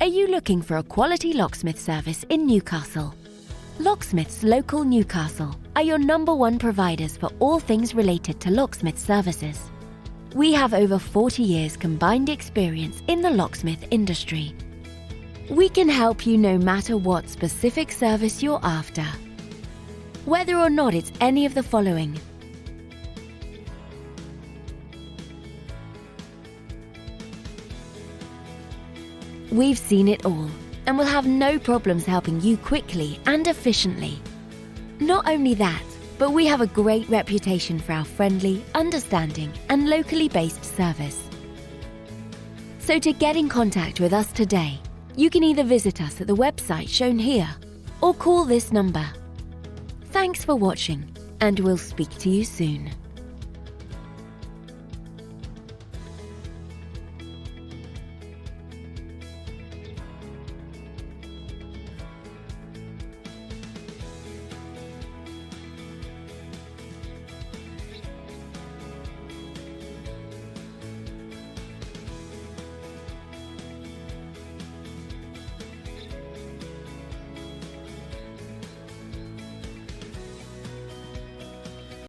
Are you looking for a quality locksmith service in Newcastle? Locksmiths Local Newcastle are your #1 providers for all things related to locksmith services. We have over 40 years combined experience in the locksmith industry. We can help you no matter what specific service you're after. Whether or not it's any of the following: we've seen it all and will have no problems helping you quickly and efficiently. Not only that, but we have a great reputation for our friendly, understanding and locally based service. So to get in contact with us today, you can either visit us at the website shown here or call this number. Thanks for watching, and we'll speak to you soon.